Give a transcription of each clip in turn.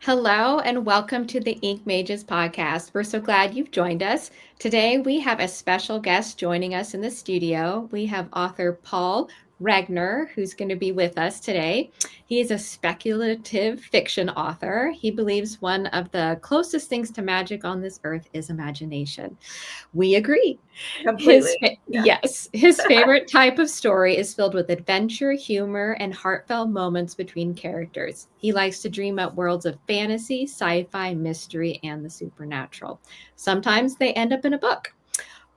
Hello and welcome to the Ink Mages podcast. We're so glad you've joined us. Today we have a special guest joining us in the studio. We have author Paul Regnier, who's going to be with us today. He is a speculative fiction author. He believes one of the closest things to magic on this earth is imagination. We agree. Completely. Yes, his favorite type of story is filled with adventure, humor, and heartfelt moments between characters. He likes to dream up worlds of fantasy, sci-fi, mystery, and the supernatural. Sometimes they end up in a book.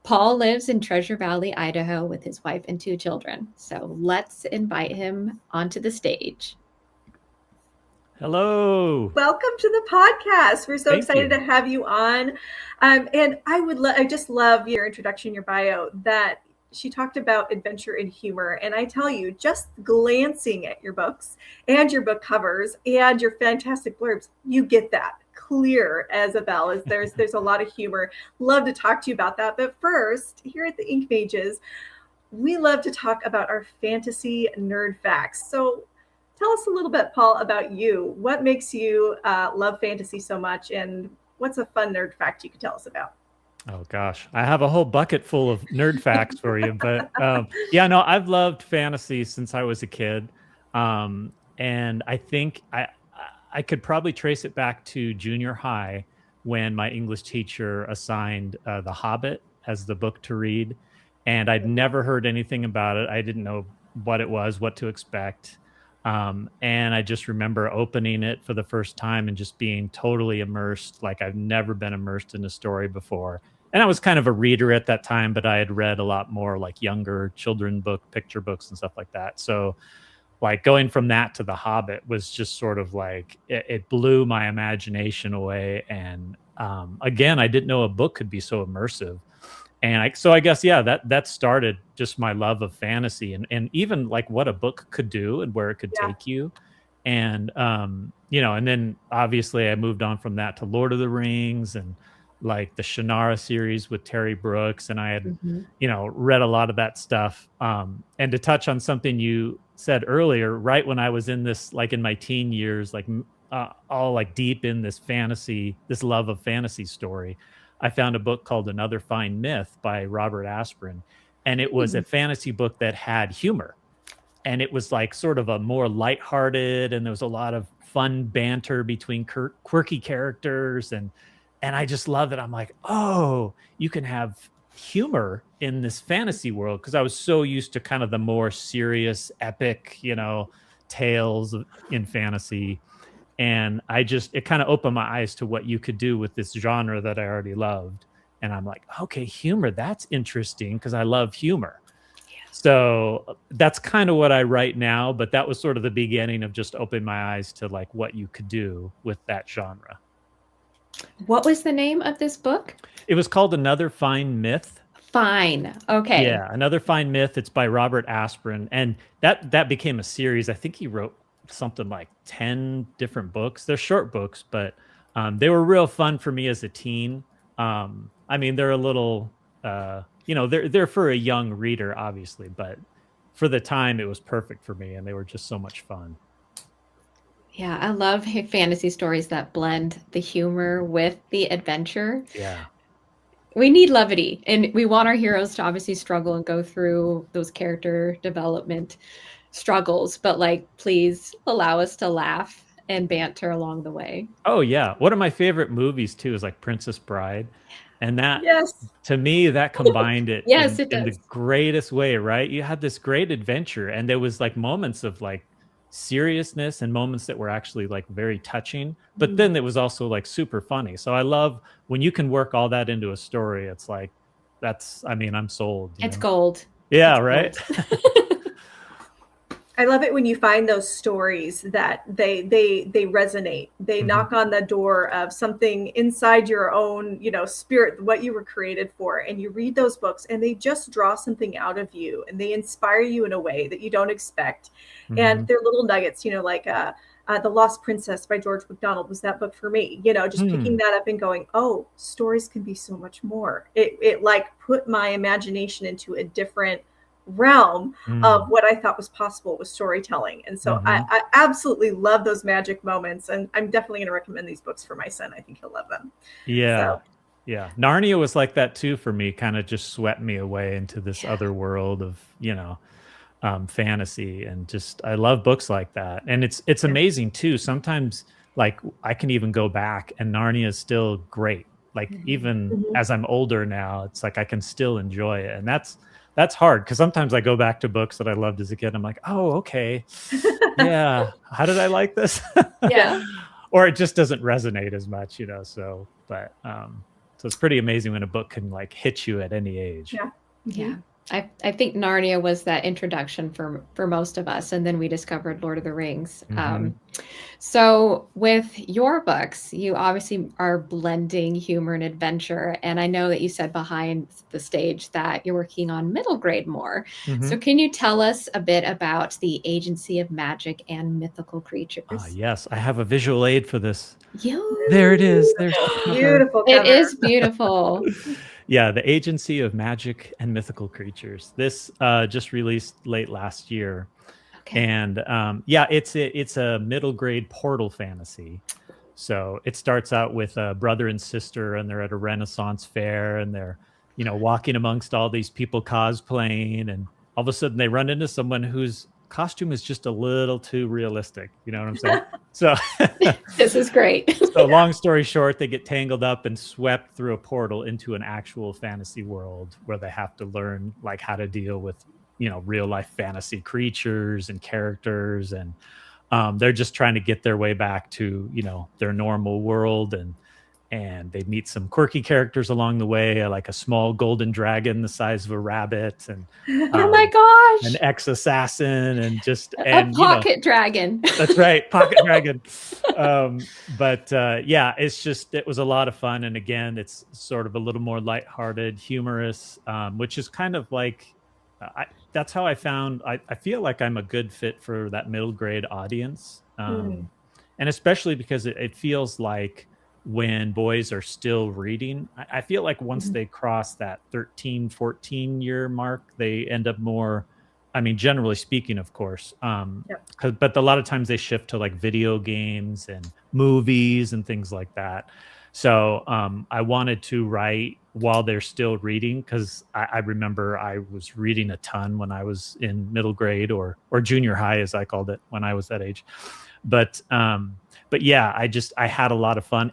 Paul lives in Treasure Valley, Idaho, with his wife and 2 children. So let's invite him onto the stage. Hello. Welcome to the podcast. We're so Thank excited you. to have you on. And I just love your introduction, your bio, that she talked about adventure and humor. And I tell you, just glancing at your books and your book covers and your fantastic blurbs, you get that clear as a bell. As there's a lot of humor. Love to talk to you about that. But first, here at the Ink Mages, we love to talk about our fantasy nerd facts. So tell us a little bit, Paul, about you. What makes you love fantasy so much, and what's a fun nerd fact you could tell us about? Oh gosh, I have a whole bucket full of nerd facts for you, but yeah, no, I've loved fantasy since I was a kid, and I think I could probably trace it back to junior high when my English teacher assigned The Hobbit as the book to read, and I'd never heard anything about it. I didn't know what it was, what to expect. And I just remember opening it for the first time and just being totally immersed, like I've never been immersed in a story before. And I was kind of a reader at that time, but I had read a lot more like younger children book, picture books and stuff like that. So like going from that to The Hobbit was just sort of like, it blew my imagination away. And again, I didn't know a book could be so immersive. And so I guess, yeah, that started just my love of fantasy and even like what a book could do and where it could take you. And, and then obviously I moved on from that to Lord of the Rings and like the Shannara series with Terry Brooks. And I had, read a lot of that stuff. And to touch on something you said earlier, right when I was in this, like in my teen years, like all like deep in this fantasy, this love of fantasy story, I found a book called Another Fine Myth by Robert Asprin. And it was a fantasy book that had humor. And it was like sort of a more lighthearted, and there was a lot of fun banter between quirky characters. And I just love it. I'm like, oh, you can have humor in this fantasy world. Because I was so used to kind of the more serious, epic, tales in fantasy. And it kind of opened my eyes to what you could do with this genre that I already loved. And I'm like, okay, humor, that's interesting because I love humor. Yeah. So that's kind of what I write now. But that was sort of the beginning of just opening my eyes to like what you could do with that genre. What was the name of this book? It was called Another Fine Myth. Fine. Okay. Yeah, Another Fine Myth. It's by Robert Asprin. And that became a series. I think he wrote something like 10 different books. They're short books, but they were real fun for me as a teen. I mean, they're a little, they're for a young reader, obviously, but for the time it was perfect for me and they were just so much fun. Yeah, I love fantasy stories that blend the humor with the adventure. Yeah. We need levity, and we want our heroes to obviously struggle and go through those character development struggles, but like, please allow us to laugh and banter along the way. Oh yeah. One of my favorite movies too is like Princess Bride. And that, to me, that combined it, in the greatest way, right? You had this great adventure and there was like moments of like seriousness and moments that were actually like very touching, but then it was also like super funny. So I love when you can work all that into a story. It's like, I'm sold. It's gold. Yeah, right? I love it when you find those stories that they resonate. They knock on the door of something inside your own, spirit, what you were created for. And you read those books and they just draw something out of you and they inspire you in a way that you don't expect. And they're little nuggets, like The Lost Princess by George MacDonald was that book for me, just picking that up and going, oh, stories can be so much more. It like put my imagination into a different realm of Mm. what I thought was possible with storytelling. And so Hmm. I absolutely love those magic moments. And I'm definitely going to recommend these books for my son. I think he'll love them. Yeah. So, Yeah. Narnia was like that too for me, kind of just swept me away into this yeah. other world of, fantasy. And just I love books like that. And it's Yeah. amazing too. Sometimes like I can even go back and Narnia is still great. Like Mhm. even Mhm. as I'm older now, it's like I can still enjoy it. And that's hard because sometimes I go back to books that I loved as a kid. I'm like, oh, okay. Yeah. How did I like this? Yeah. Or it just doesn't resonate as much, so so it's pretty amazing when a book can like hit you at any age. Yeah. Yeah. Mhm. I think Narnia was that introduction for most of us, and then we discovered Lord of the Rings. Hmm. So with your books, you obviously are blending humor and adventure, and I know that you said behind the stage that you're working on middle grade more. So Hmm. can you tell us a bit about the agency of magic and mythical Ah, creatures? yes, I have a visual aid for this. There it is. Woo! There's the cover. Beautiful It cover. is beautiful. Yeah, the Agency of Magic and Mythical Creatures. This just released late last year, Okay. and yeah, it's a middle grade portal fantasy. So it starts out with a brother and sister, and they're at a Renaissance fair, and they're walking amongst all these people cosplaying, and all of a sudden they run into someone whose costume is just a little too realistic. You know what I'm saying? So This is great. so long story short, they get tangled up and swept through a portal into an actual fantasy world where they have to learn like how to deal with real life fantasy creatures and characters, and they're just trying to get their way back to their normal world, and they meet some quirky characters along the way, like a small golden dragon the size of a rabbit, and Oh my um, an gosh. ex assassin, and just A and pocket dragon. that's right, pocket dragon. But yeah, it was a lot of fun, and again, it's sort of a little more lighthearted, humorous, which is kind of like that's how I found. I feel like I'm a good fit for that middle grade audience, Hmm. and especially because it feels like when boys are still reading, I feel like once Mhm. they cross that 13, 14 year mark, they end up more. I mean, generally speaking, of course, Yep. but a lot of times they shift to like video games and movies and things like that. So I wanted to write while they're still reading, because I remember I was reading a ton when I was in middle grade or junior high, as I called it when I was that age. But yeah, I had a lot of fun,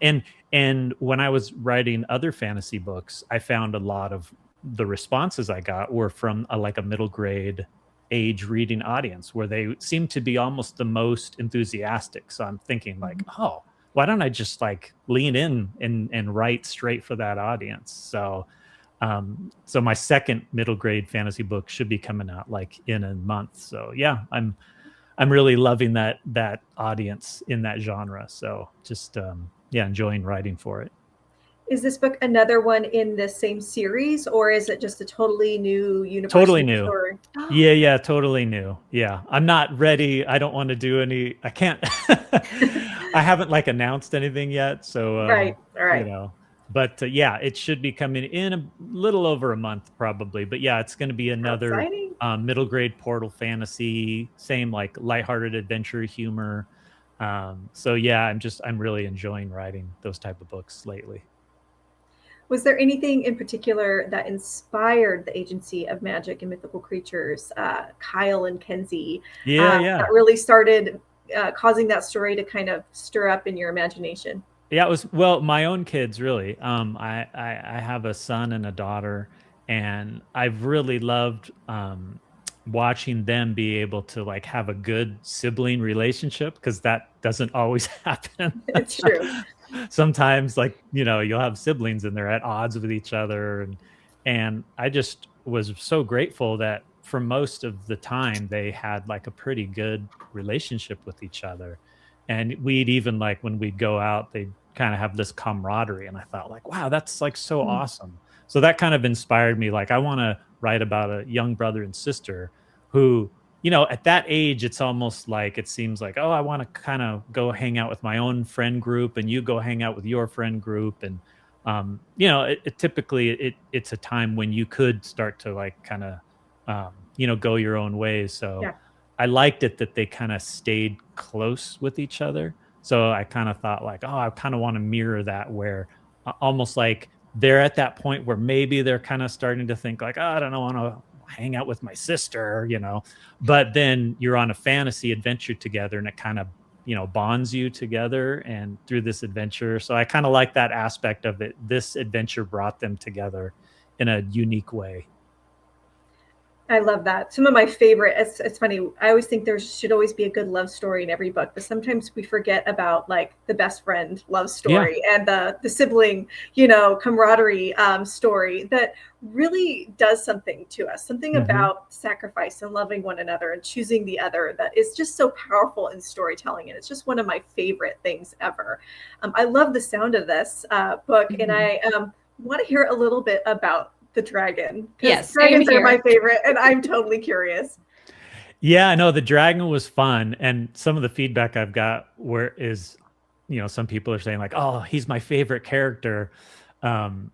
and when I was writing other fantasy books, I found a lot of the responses I got were from like a middle grade age reading audience, where they seem to be almost the most enthusiastic. So I'm thinking like, Mhm. oh, why don't I just like lean in and write straight for that audience? So my second middle grade fantasy book should be coming out like in a month. So yeah, I'm really loving that audience in that genre. So just yeah, enjoying writing for it. Is this book another one in this same series, or is it just a totally new universe, Totally new new. story? Yeah, yeah, totally new. Yeah. I'm not ready. I don't want to do I can't I haven't like announced anything yet. So Right. All you right. know, but yeah, it should be coming in a little over a month probably. But yeah, it's going to be How another exciting. middle grade portal fantasy, same like lighthearted adventure humor. So yeah, I'm really enjoying writing those type of books lately. Was there anything in particular that inspired the agency of magic and mythical creatures, Kyle and Kenzie, Yeah, yeah. that really started causing that story to kind of stir up in your imagination? Yeah, it was well, my own kids really. I have a son and a daughter, and I've really loved watching them be able to like have a good sibling relationship, because that doesn't always happen. It's true. Sometimes like, you'll have siblings and they're at odds with each other, and I just was so grateful that for most of the time they had like a pretty good relationship with each other. And we'd even like when we'd go out, they'd kind of have this camaraderie, and I thought like, wow, that's like so Mm. awesome. So that kind of inspired me, like I want to write about a young brother and sister who, at that age, it's almost like it seems like, oh, I want to kind of go hang out with my own friend group, and you go hang out with your friend group. And typically it's a time when you could start to like kind of go your own ways. So Yeah. I liked it that they kind of stayed close with each other. So I kind of thought like, oh, I kind of want to mirror that, where almost like they're at that point where maybe they're kind of starting to think like, oh, I don't want to hang out with my sister. But then you're on a fantasy adventure together, and it kind of bonds you together and through this adventure. So I kind of like that aspect of it. This adventure brought them together in a unique way. I love that. Some of my favorite, it's funny. I always think there should always be a good love story in every book, but sometimes we forget about like the best friend love story and the sibling, camaraderie story that really does something to us, something about sacrifice and loving one another and choosing the other that is just so powerful in storytelling. And it's just one of my favorite things ever. I love the sound of this book, and I want to hear a little bit about the dragon. Yes, dragons are my favorite, and I'm totally curious. Yeah, no, the dragon was fun, and some of the feedback I've got some people are saying like, "Oh, he's my favorite character." And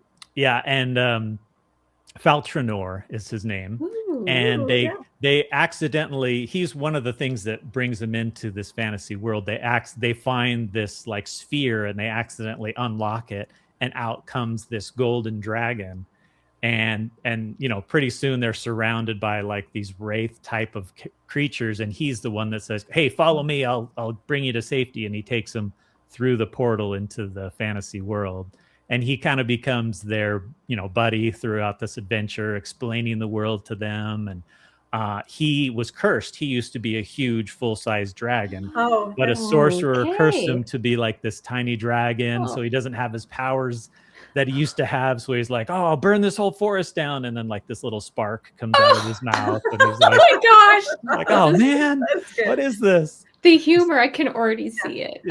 Faltrinor is his name. And they accidentally, he's one of the things that brings them into this fantasy world. They find this like sphere, and they accidentally unlock it, and out comes this golden dragon. And pretty soon they're surrounded by like these wraith type of creatures, and he's the one that says, "Hey, follow me, I'll bring you to safety." And he takes them through the portal into the fantasy world, and he kind of becomes their buddy throughout this adventure, explaining the world to them. And he was cursed. He used to be a huge full-size dragon, but a sorcerer cursed him to be like this tiny dragon, so he doesn't have his powers that he used to have. So he's like, "Oh, I'll burn this whole forest down." And then like this little spark comes out of his mouth, and he's like, "Oh my gosh!" Like, "Oh man, what is this?" The humor, I can already see it.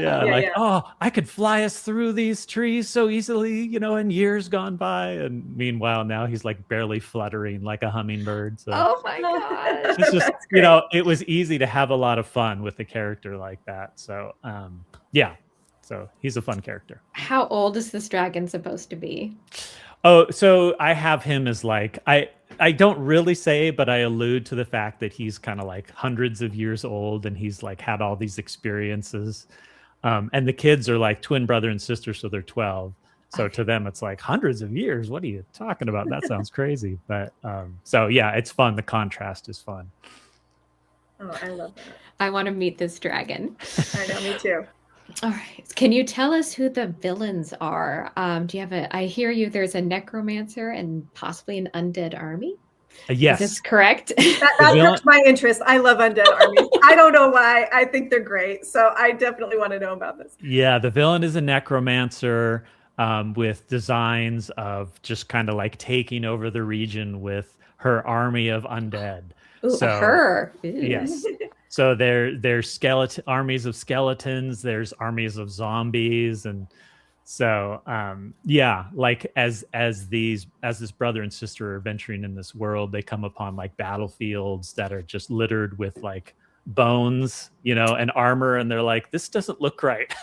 "Oh, I could fly us through these trees so easily, in years gone by." And meanwhile, now he's like barely fluttering like a hummingbird. So oh my gosh, it's just it was easy to have a lot of fun with a character like that. So so he's a fun character. How old is this dragon supposed to be? Oh, so I have him as like, I don't really say, but I allude to the fact that he's kind of like hundreds of years old, and he's like had all these experiences. And the kids are like twin brother and sister, so they're 12. So to them, it's like hundreds of years. What are you talking about? That sounds crazy. But so yeah, it's fun. The contrast is fun. Oh, I love that. I want to meet this dragon. I know, me too. All right. Can you tell us who the villains are? Do you have I hear you, there's a necromancer and possibly an undead army? Yes. Is this correct? That piqued my interest. I love undead armies. I don't know why. I think they're great. So I definitely want to know about this. Yeah, the villain is a necromancer with designs of just kind of like taking over the region with her army of undead. Ooh, her. Ooh. Yes. So there's armies of skeletons, there's armies of zombies, and so like as this brother and sister are venturing in this world, they come upon like battlefields that are just littered with like bones, and armor, and they're like, "This doesn't look right."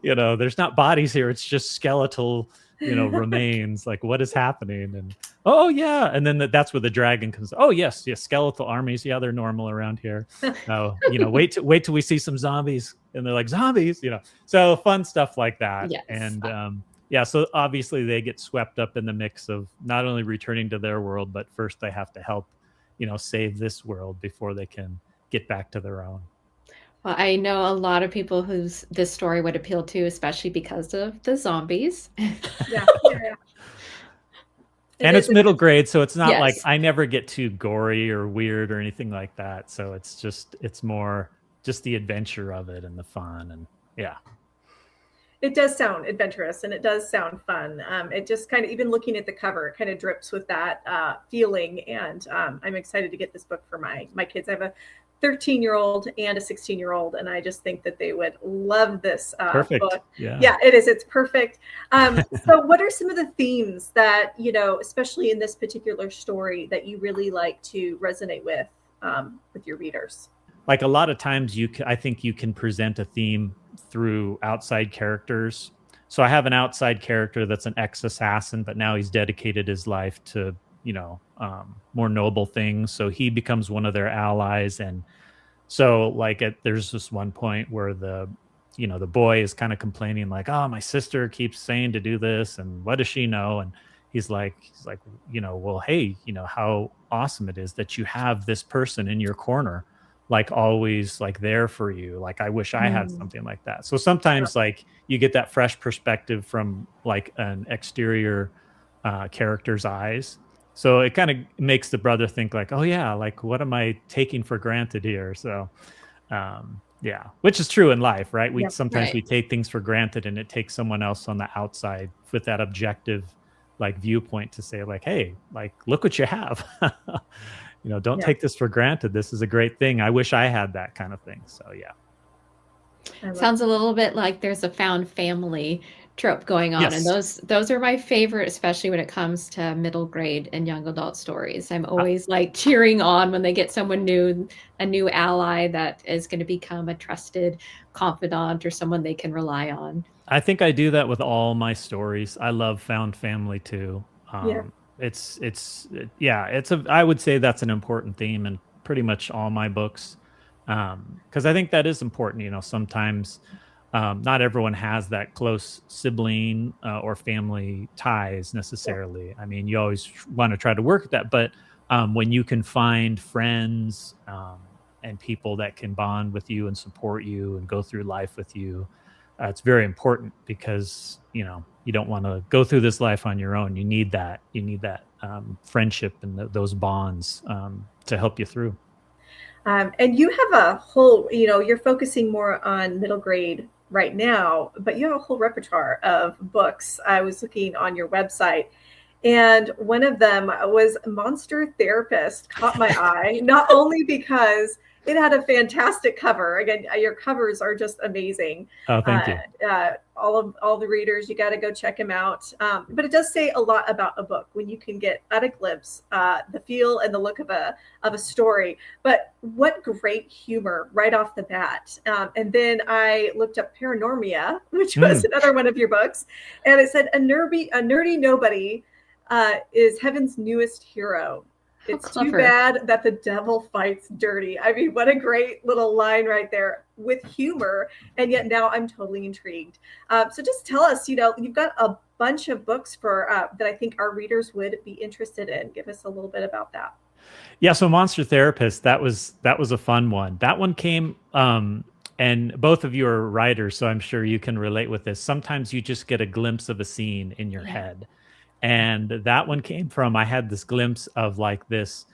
There's not bodies here, it's just skeletal remains. Like, what is happening? And and then that's where the dragon comes. "Oh yes, skeletal armies, they're normal around here." Wait till we see some zombies. And they're like, "Zombies," so fun stuff like that. Yes. And so obviously they get swept up in the mix of not only returning to their world, but first they have to help save this world before they can get back to their own. Well, I know a lot of people whose this story would appeal to, especially because of the zombies. Yeah. And it's middle grade, so it's not like I never get too gory or weird or anything like that. So it's more just the adventure of it and the fun, and It does sound adventurous, and it does sound fun. It just kind of, even looking at the cover, it kind of drips with that feeling. And I'm excited to get this book for my kids. I have a 13-year-old and a 16-year-old, and I just think that they would love this perfect book. Yeah, it is. It's perfect. So what are some of the themes that, especially in this particular story, that you really like to resonate with your readers? Like a lot of times I think you can present a theme through outside characters. So I have an outside character that's an ex-assassin, but now he's dedicated his life to more noble things. So he becomes one of their allies. And so like there's this one point where the boy is kind of complaining like, oh, my sister keeps saying to do this, and what does she know? And he's like, well, hey, how awesome it is that you have this person in your corner, like always like there for you. Like, I wish I had Mm. something like that. So sometimes like you get that fresh perspective from like an exterior character's eyes. So it kind of makes the brother think like, oh yeah, like what am I taking for granted here? So yeah, which is true in life, right? We Yeah. sometimes we Right. take things for granted, and it takes someone else on the outside with that objective like viewpoint to say like, hey, like look what you have. Don't Yeah. take this for granted. This is a great thing. I wish I had that kind of thing. So yeah. I love. Sounds a little bit like there's a found family trope going on, and Yes. those are my favorite, especially when it comes to middle grade and young adult stories. I'm always like cheering on when they get someone new, a new ally that is going to become a trusted confidant or someone they can rely on. I think I do that with all my stories. I love found family too. Yeah. Yeah, I would say that's an important theme in pretty much all my books. Because I think that is important. Sometimes not everyone has that close sibling or family ties Yeah. necessarily. I mean, you always want to try to work at that, but when you can find friends and people that can bond with you and support you and go through life with you, it's very important because you don't want to go through this life on your own. You need that friendship and those bonds to help you through. And you have a whole, you're focusing more on middle grade right now, but you have a whole repertoire of books. I was looking on your website, and one of them was Monster Therapist, caught my eye, not only because it had a fantastic cover. Again, your covers are just amazing. Oh, Uh, thank you. all the readers, you got to go check them out. But it does say a lot about a book when you can get at a glimpse the feel and the look of a story. But what great humor right off the bat. And then I looked up Paranormia, which was Mm. another one of your books, and it said a nerdy nobody is heaven's newest hero. How It's too clever. bad that the devil fights dirty. I mean, what a great little line right there with humor. And yet now I'm totally intrigued. So just tell us, you've got a bunch of books for that I think our readers would be interested in. Give us a little bit about that. Yeah, so Monster Therapist, that was a fun one. That one came and both of you are writers, so I'm sure you can relate with this. Sometimes you just get a glimpse of a scene in your Yeah. head. And that one came from, I had this glimpse of like this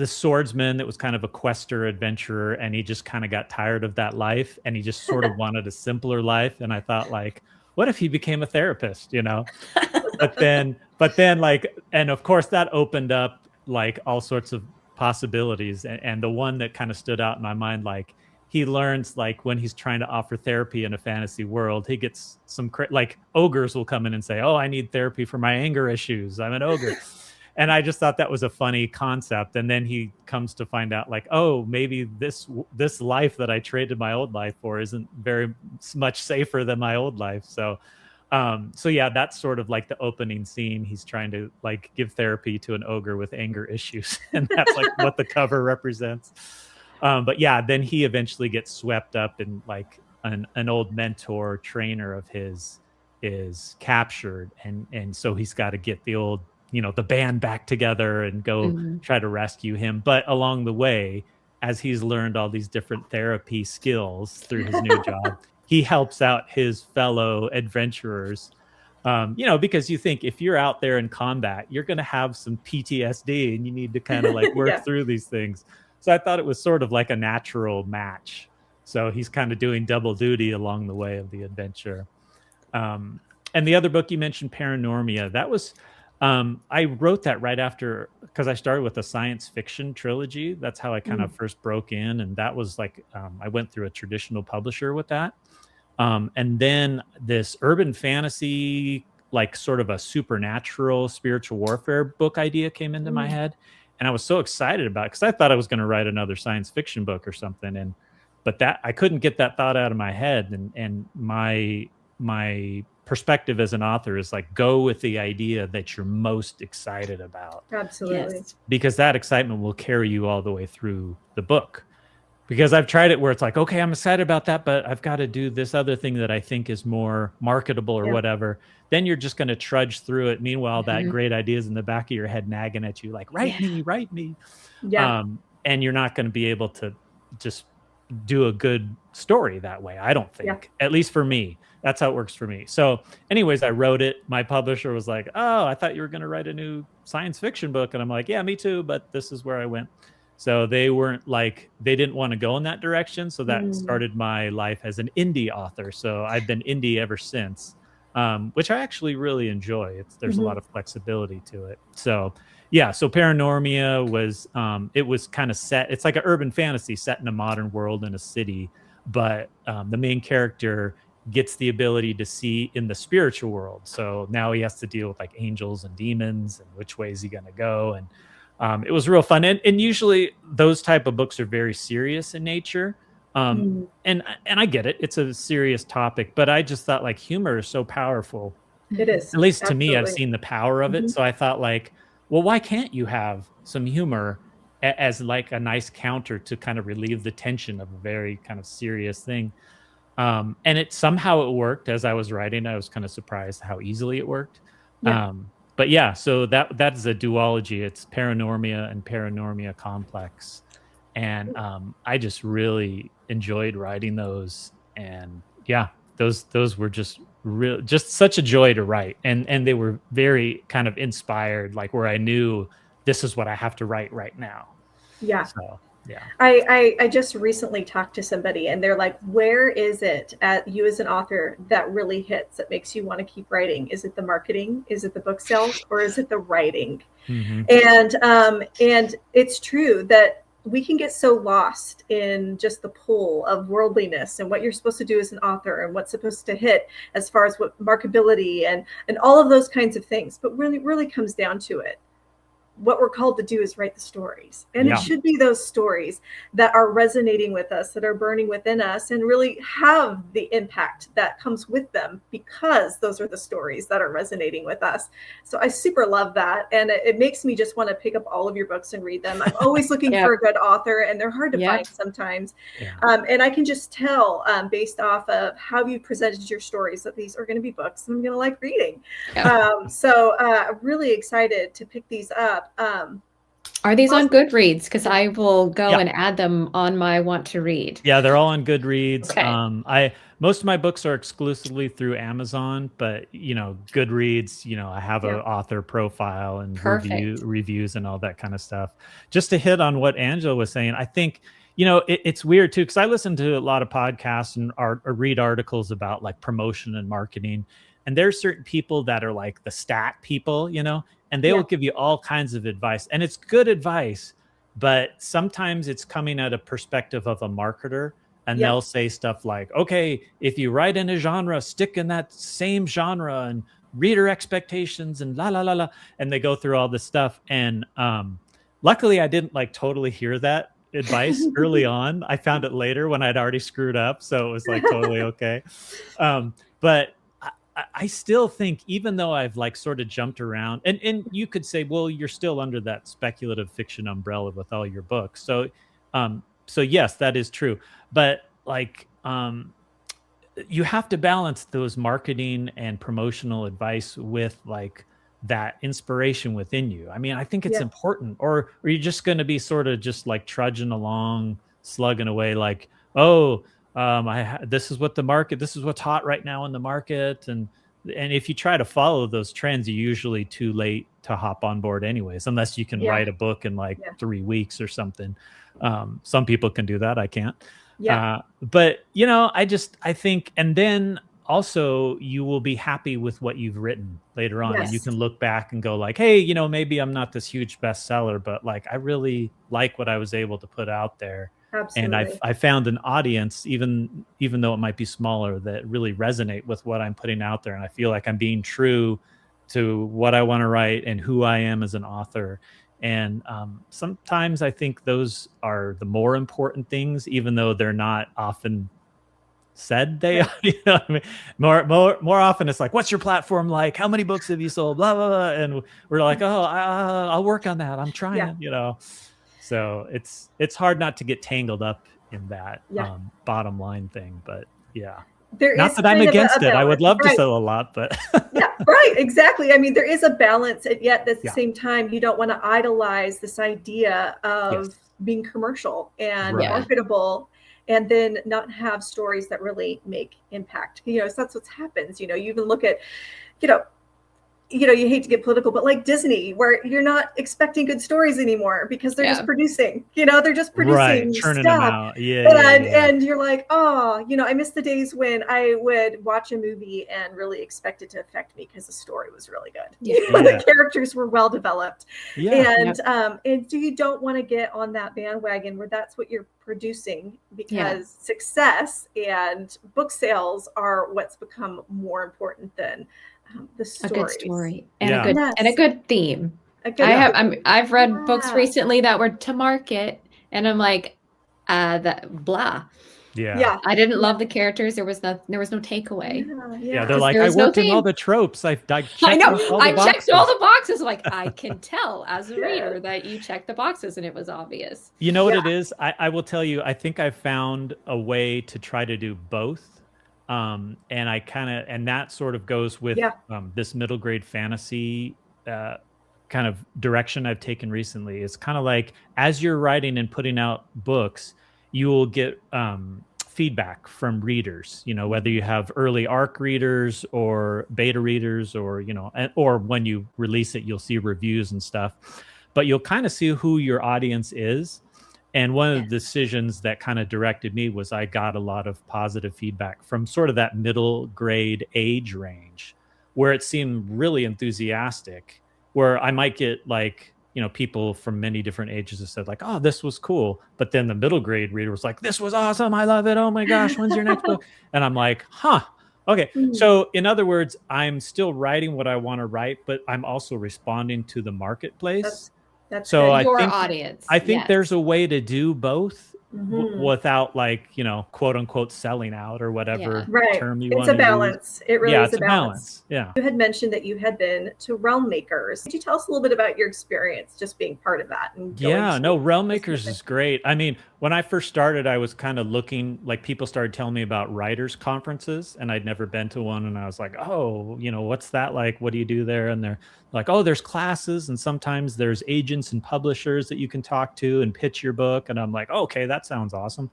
swordsman that was kind of a quester adventurer, and he just kind of got tired of that life, and he just sort of wanted a simpler life. And I thought like, what if he became a therapist? But then like, and of course that opened up like all sorts of possibilities. And the one that kind of stood out in my mind, like he learns like when he's trying to offer therapy in a fantasy world, he gets like ogres will come in and say, oh, I need therapy for my anger issues, I'm an ogre. And I just thought that was a funny concept. And then he comes to find out like, oh, maybe this life that I traded my old life for isn't very much safer than my old life. So yeah, that's sort of like the opening scene. He's trying to like give therapy to an ogre with anger issues, and that's like what the cover represents. But yeah, then he eventually gets swept up in like an old mentor trainer of his is captured, and so he's got to get the band back together and go Mhm. try to rescue him. But along the way, as he's learned all these different therapy skills through his new job, he helps out his fellow adventurers. Because you think if you're out there in combat, you're going to have some PTSD, and you need to kind of like work Yeah. through these things. So I thought it was sort of like a natural match. So he's kind of doing double duty along the way of the adventure. Um, and the other book you mentioned, Paranormia, that was I wrote that right after, because I started with a science fiction trilogy. That's how I kind of Mm. first broke in, and that was like I went through a traditional publisher with that. And then this urban fantasy, like sort of a supernatural spiritual warfare book idea came into my Mm. head. And I was so excited about it because I thought I was going to write another science fiction book or something. But that I couldn't get that thought out of my head. And my perspective as an author is like, go with the idea that you're most excited about, Absolutely. Yes. because that excitement will carry you all the way through the book. Because I've tried it where it's like, okay, I'm excited about that, but I've got to do this other thing that I think is more marketable or Yeah. whatever. Then you're just going to trudge through it. Meanwhile, that Mhm. great idea is in the back of your head nagging at you, like, write Yeah. me, write me. Yeah. And you're not going to be able to just do a good story that way. I don't Yeah. think, at least for me, that's how it works for me. So anyways, I wrote it. My publisher was like, oh, I thought you were going to write a new science fiction book. And I'm like, yeah, me too. But this is where I went. So they weren't like, they didn't want to go in that direction. So that Mm. started my life as an indie author. So I've been indie ever since, which I actually really enjoy. There's a Mhm. lot of flexibility to it. So yeah, so Paranormia was it was kind of set. It's like an urban fantasy set in a modern world in a city, but the main character gets the ability to see in the spiritual world. So now he has to deal with like angels and demons and which way is he going to go. And it was real fun. And usually those type of books are very serious in nature. Um, Mm. and I get it. It's a serious topic, but I just thought like humor is so powerful. It Mhm. is. At least to me, I've Absolutely. seen the power of it. Mhm. So I thought like, well, why can't you have some humor as like a nice counter to kind of relieve the tension of a very kind of serious thing? And it somehow it worked as I was writing. I was kind of surprised how easily it worked. Yeah. But yeah, so that's a duology. It's Paranormia and Paranormia Complex. And I just really enjoyed writing those. And yeah, those were just real, just such a joy to write. And they were very kind of inspired, like where I knew this is what I have to write right now. Yeah. So yeah. I just recently talked to somebody and they're like, where is it at you as an author that really hits, that makes you want to keep writing? Is it the marketing? Is it the book sales? Or is it the writing? Hmm. And it's true that we can get so lost in just the pull of worldliness and what you're supposed to do as an author and what's supposed to hit as far as what marketability and all of those kinds of things. But really comes down to it. What we're called to do is write the stories. And it Yeah. should be those stories that are resonating with us, that are burning within us, and really have the impact that comes with them, because those are the stories that are resonating with us. So I super love that. And it makes me just want to pick up all of your books and read them. I'm always looking Yep. for a good author, and they're hard to Yep. find sometimes. Yeah. And I can just tell based off of how you presented your stories that these are going to be books I'm going to like reading. Yeah. So I'm really excited to pick these up. Are these on Awesome. Goodreads? Because I will go Yeah. and add them on my want to read. Yeah, they're all on Goodreads. Okay. I most of my books are exclusively through Amazon, but Goodreads, I have Yeah. a author profile and Perfect. reviews and all that kind of stuff. Just to hit on what Angela was saying, I think it's weird too, because I listen to a lot of podcasts and or read articles about like promotion and marketing, and there's certain people that are like the stat people, and they Yeah. will give you all kinds of advice, and it's good advice, but sometimes it's coming at a perspective of a marketer, and Yeah. they'll say stuff like, okay, if you write in a genre, stick in that same genre and reader expectations and la la la la, and they go through all this stuff. And luckily I didn't like totally hear that advice early on. I found it later when I'd already screwed up, so it was like totally okay. But I still think, even though I've like sort of jumped around, and you could say, well, you're still under that speculative fiction umbrella with all your books. So yes, that is true. But like you have to balance those marketing and promotional advice with like that inspiration within you. I mean, I think it's Yeah. important, or you're just going to be sort of just like trudging along, slugging away, like, oh, this is what the market, this is what's hot right now in the market, and if you try to follow those trends, you're usually too late to hop on board anyways, unless you can Yeah. write a book in like Yeah. 3 weeks or something. Some people can do that. I can't. Yeah. But I think, and then also you will be happy with what you've written later on, and you Yes. can look back and go like, hey, maybe I'm not this huge bestseller, but like I really like what I was able to put out there. And Absolutely. I found an audience, even though it might be smaller, that really resonate with what I'm putting out there, and I feel like I'm being true to what I want to write and who I am as an author. And sometimes I think those are the more important things, even though they're not often said they are. You know what I mean? More often it's like, what's your platform like? How many books have you sold? Blah, blah, blah. And we're like, oh, I'll work on that. I'm trying, you know? So it's hard not to get tangled up in that bottom line thing, but yeah. There Not is that I'm kind of against it. I would love to right. sell a lot, but Yeah, right, exactly. I mean, there is a balance, and yet at the Yeah. same time, you don't want to idolize this idea of Yes. being commercial and Right. marketable, and then not have stories that really make impact. You know, so that's what happens. You know, you even look at, you know, you hate to get political, but like Disney, where you're not expecting good stories anymore because they're just producing, they're just producing churning them stuff. out. Yeah, And you're like, oh, I miss the days when I would watch a movie and really expect it to affect me because the story was really good. The characters were well developed. And so you don't want to get on that bandwagon where that's what you're producing, because success and book sales are what's become more important than the stories. A good story and a good theme. I've read books recently that were to market, and I'm like, that blah. Yeah. I didn't love the characters. There was no takeaway. They're like, I worked in all the tropes. I checked all the boxes. Like, I can tell as a reader that you checked the boxes, and it was obvious. You know what it is? I will tell you, I think I found a way to try to do both. And that sort of goes with this middle grade fantasy kind of direction I've taken recently. It's kind of like, as you're writing and putting out books, you will get feedback from readers, whether you have early ARC readers or beta readers, or, or when you release it, you'll see reviews and stuff, but you'll kind of see who your audience is. And one of the decisions that kind of directed me was I got a lot of positive feedback from sort of that middle grade age range, where it seemed really enthusiastic, where I might get like, people from many different ages have said like, oh, this was cool. But then the middle grade reader was like, this was awesome. I love it. Oh my gosh, when's your next book? And I'm like, okay. So in other words, I'm still writing what I want to write, but I'm also responding to the marketplace. That's so audience. I think there's a way to do both without like, quote unquote selling out or whatever term you want to use. It's a balance. It really is a balance. Yeah. You had mentioned that you had been to Realm Makers. Could you tell us a little bit about your experience just being part of that? Realm Makers is great. I mean, when I first started, I was kind of looking, like people started telling me about writers conferences, and I'd never been to one. And I was like, oh, what's that like? What do you do there? And they're like, oh, there's classes, and sometimes there's agents and publishers that you can talk to and pitch your book. And I'm like, okay, that sounds awesome.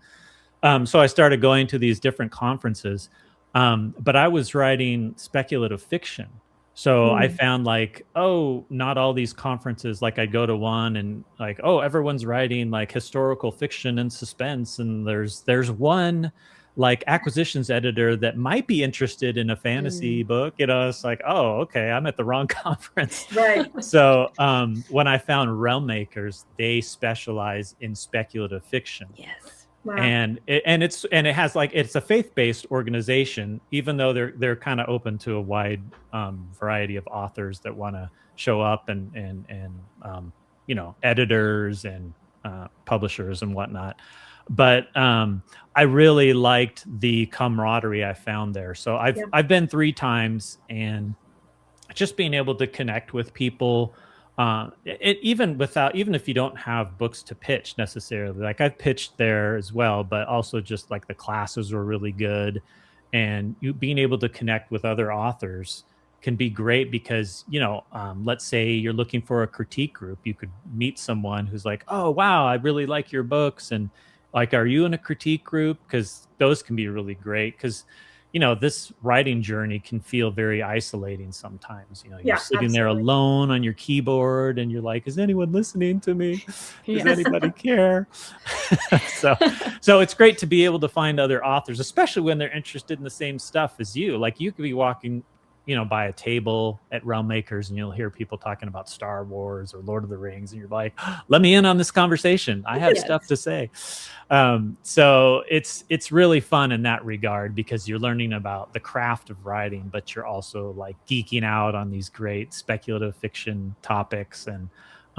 So I started going to these different conferences, but I was writing speculative fiction. So I found like, oh, not all these conferences, like I'd go to one and like, oh, everyone's writing like historical fiction and suspense. And there's one like acquisitions editor that might be interested in a fantasy book. It's like, oh, okay, I'm at the wrong conference. Right. So when I found Realm Makers, they specialize in speculative fiction. Yes. Wow. And it has like, it's a faith-based organization, even though they're kind of open to a wide variety of authors that want to show up and editors and publishers and whatnot. But I really liked the camaraderie I found there. So I've been 3 times, and just being able to connect with people. Even if you don't have books to pitch necessarily, like I've pitched there as well, but also just like the classes were really good, and you being able to connect with other authors can be great because, let's say you're looking for a critique group, you could meet someone who's like, oh, wow, I really like your books. And like, are you in a critique group? Because those can be really great, because this writing journey can feel very isolating sometimes. You're sitting there alone on your keyboard, and you're like, is anyone listening to me? Does anybody care? So it's great to be able to find other authors, especially when they're interested in the same stuff as you. Like, you could be walking by a table at Realm Makers, and you'll hear people talking about Star Wars or Lord of the Rings, and you're like, let me in on this conversation. I have stuff to say. So it's really fun in that regard, because you're learning about the craft of writing, but you're also like geeking out on these great speculative fiction topics. And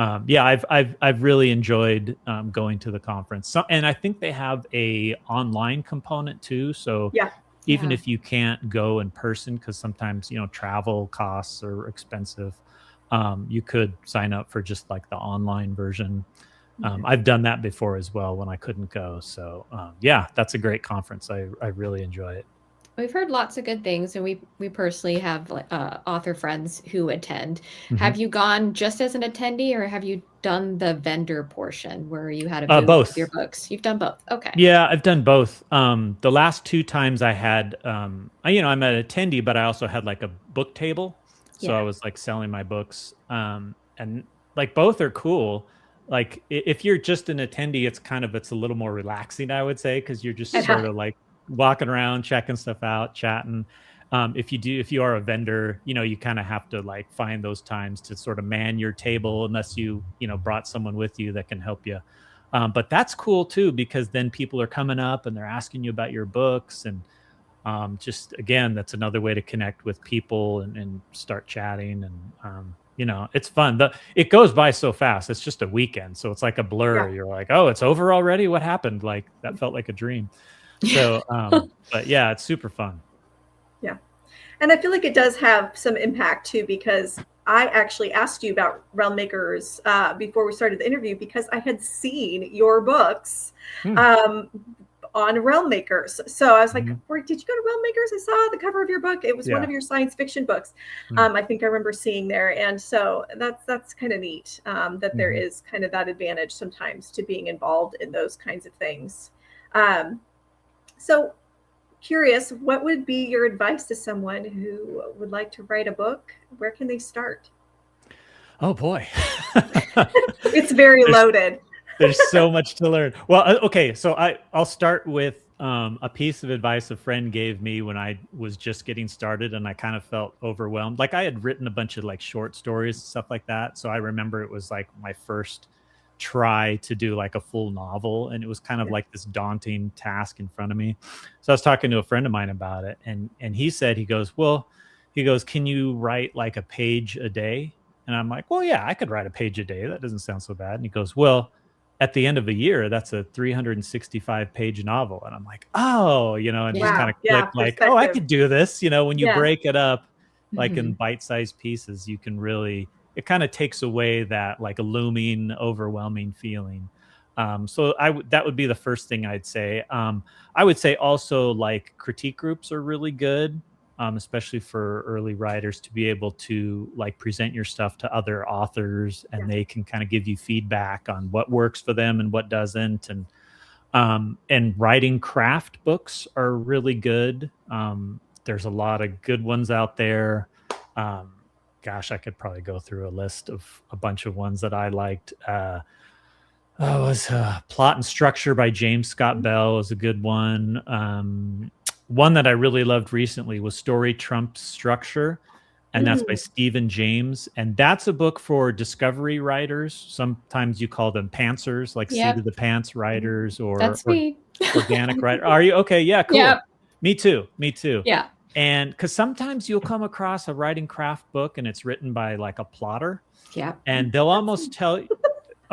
I've really enjoyed going to the conference. And I think they have a online component too. So Yeah. even Yeah. if you can't go in person, because sometimes travel costs are expensive, you could sign up for just like the online version. I've done that before as well when I couldn't go. So yeah, that's a great conference. I really enjoy it. We've heard lots of good things, and we personally have author friends who attend. Mhm. Have you gone just as an attendee, or have you done the vendor portion where you had a booth with your Both. books? You've done both. Okay. Yeah, I've done both. The last two times I had, I'm an attendee, but I also had like a book table, so I Yeah. was like selling my books. And like both are cool. Like if you're just an attendee, it's a little more relaxing, I would say, because you're just Yeah. sort of like walking around, checking stuff out, chatting. If you are a vendor, you kind of have to like find those times to sort of man your table, unless brought someone with you that can help you. But that's cool too, because then people are coming up and they're asking you about your books. And just again, that's another way to connect with people and start chatting. And, it's fun. It goes by so fast. It's just a weekend. So it's like a blur. Yeah. You're like, oh, it's over already. What happened? Like that felt like a dream. So, but yeah, it's super fun. Yeah. And I feel like it does have some impact too, because I actually asked you about Realm Makers before we started the interview, because I had seen your books Hmm. on Realm Makers. So I was like, Mhm. did you go to Realm Makers? I saw the cover of your book. It was one Yeah. of your science fiction books. Mm. I think I remember seeing there. And so that's kind of neat, that there Mhm. is kind of that advantage sometimes to being involved in those kinds of things. Um, so curious, what would be your advice to someone who would like to write a book? Where can they start? Oh boy. It's very There's loaded. There's so much to learn. Well, okay, so I'll start with a piece of advice a friend gave me when I was just getting started, and I kind of felt overwhelmed. Like I had written a bunch of like short stories, stuff like that. So I remember it was like my first try to do like a full novel, and it was kind of Yeah. like this daunting task in front of me. So I was talking to a friend of mine about it, and he goes, "Can you write like a page a day?" And I'm like, "Well, yeah, I could write a page a day. That doesn't sound so bad." And he goes, "Well, at the end of a year, that's a 365-page novel." And I'm like, oh, and just Yeah. kind of Wow. Yeah. clicked like, oh, I Perspective. could do this. When you Yeah. break it up like in Mhm. bite-sized pieces, you can really, it kind of takes away that like looming, overwhelming feeling. So that would be the first thing I'd say. I would say also like critique groups are really good, especially for early writers, to be able to like present your stuff to other authors, Yeah. and they can kind of give you feedback on what works for them and what doesn't. And writing craft books are really good. There's a lot of good ones out there. Um, Gosh, I could probably go through a list of a bunch of ones that I liked. Oh, it was Plot and Structure by James Scott Bell is a good one. One that I really loved recently was Story Trumps Structure, and that's by Mm. Stephen James. And that's a book for discovery writers. Sometimes you call them pantsers, like seat of Yep. the pants writers, or That's me. organic writer. Are you okay? Yeah, cool. Yep. Me too. Me too. Yeah. And because sometimes you'll come across a writing craft book and it's written by like a plotter, Yep. and they'll That's almost tell.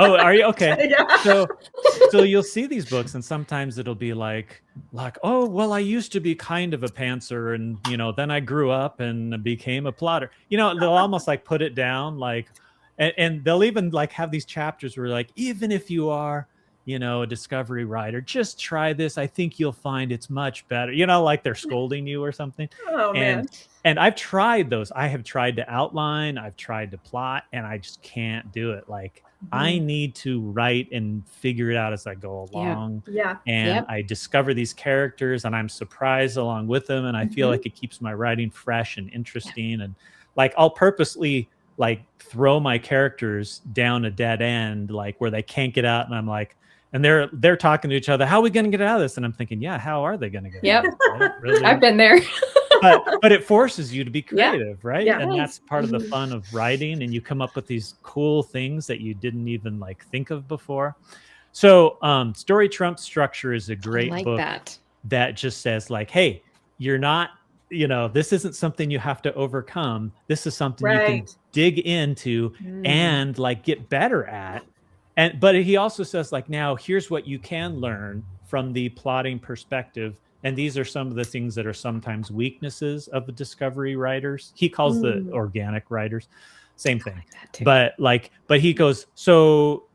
Oh, are you okay? yeah. So so you'll see these books, and sometimes it'll be like, oh, well, I used to be kind of a pantser, and then I grew up and became a plotter. They'll almost like put it down, like, and they'll even like have these chapters where like, even if you are a discovery writer, just try this. I think you'll find it's much better. Like they're scolding you or something. Oh And man. and I've tried those. I have tried to outline, I've tried to plot, and I just can't do it. Like I Mhm. need to write and figure it out as I go Yep. along. Yeah. And Yep. I discover these characters and I'm surprised along with them. And I feel Mhm. like it keeps my writing fresh and interesting. And like I'll purposely like throw my characters down a dead end, like where they can't get out. And I'm like, and they're talking to each other. How are we going to get out of this? And I'm thinking, yeah, how are they going to get out Yep. of this? I don't I've really, been there. but it forces you to be Yeah. creative, right? Yeah. And Yes. that's part of the Mhm. fun of writing, and you come up with these cool things that you didn't even like think of before. So Story Trump Structure is a I great like book that. that just says like, hey, you're not this isn't something you have to overcome. This is something you can Right. dig into and like get better at. But he also says, like, now here's what you can learn from the plotting perspective. And these are some of the things that are sometimes weaknesses of the discovery writers. He calls the organic writers, same thing. But he goes, so,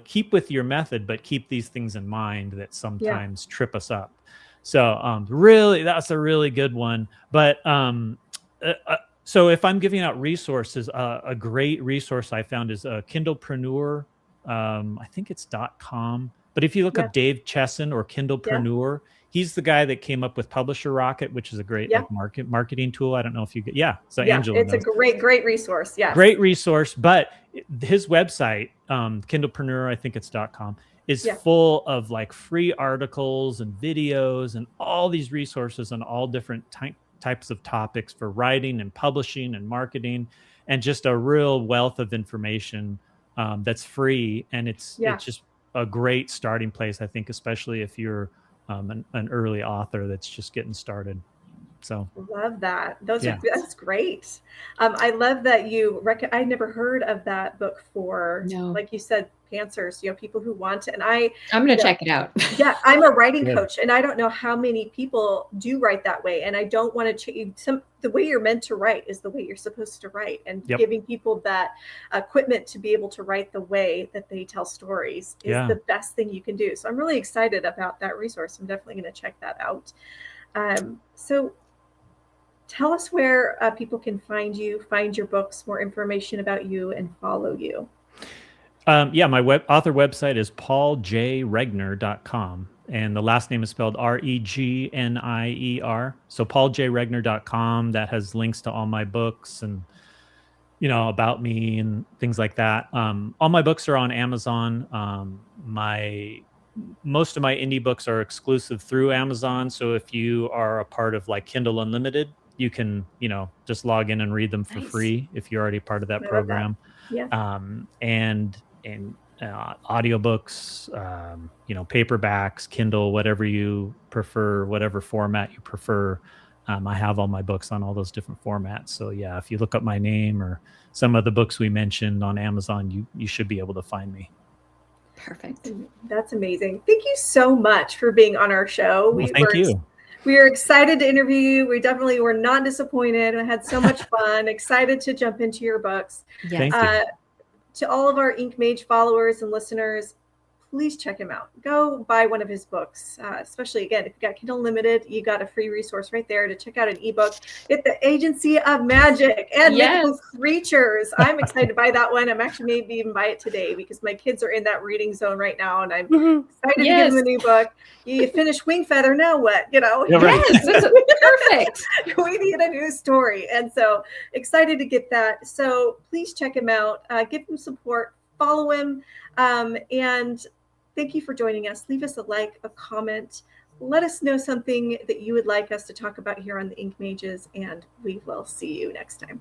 keep with your method, but keep these things in mind that sometimes trip us up. So really, that's a really good one. But so if I'm giving out resources, a great resource I found is Kindlepreneur. I think it's .com. But if you look up Dave Chesson or Kindlepreneur, he's the guy that came up with Publisher Rocket, which is a great like marketing tool. I don't know if you get, so Angela it's knows. a great resource. Yes. Great resource. But his website, Kindlepreneur, I think it's .com, is full of like free articles and videos and all these resources on all different types of topics for writing and publishing and marketing, and just a real wealth of information that's free. And it's just a great starting place, I think, especially if you're an early author that's just getting started. So love that. That's great. I love that I never heard of that book for, like you said, pantsers, people who want to, and I'm going to check it out. I'm a writing coach, and I don't know how many people do write that way. And I don't want to change the way you're meant to write is the way you're supposed to write, and giving people that equipment to be able to write the way that they tell stories is the best thing you can do. So I'm really excited about that resource. I'm definitely going to check that out. So tell us where people can find you, find your books, more information about you, and follow you. My author website is pauljregnier.com. And the last name is spelled Regnier. So pauljregnier.com. That has links to all my books and, about me and things like that. All my books are on Amazon. Most of my indie books are exclusive through Amazon. So if you are a part of like Kindle Unlimited, you can, just log in and read them for free if you're already part of that program. And audiobooks, paperbacks, Kindle, whatever you prefer, whatever format you prefer. I have all my books on all those different formats. So if you look up my name or some of the books we mentioned on Amazon, you should be able to find me. Perfect. That's amazing. Thank you so much for being on our show. Thank you. We are excited to interview you. We definitely were not disappointed. We had so much fun. Excited to jump into your books. Thank you. To all of our Ink Mage followers and listeners, please check him out. Go buy one of his books, especially, again, if you got Kindle Unlimited, you got a free resource right there to check out an ebook. Get The Agency of Magic and Mythical Creatures. I'm excited to buy that one. I'm actually maybe even buy it today because my kids are in that reading zone right now, and I'm excited to give them a new book. You finish Wing Feather, now what? Yes, that's perfect. We need a new story. And so excited to get that. So please check him out. Give him support. Follow him. And thank you for joining us. Leave us a like, a comment. Let us know something that you would like us to talk about here on the Ink Mages, and we will see you next time.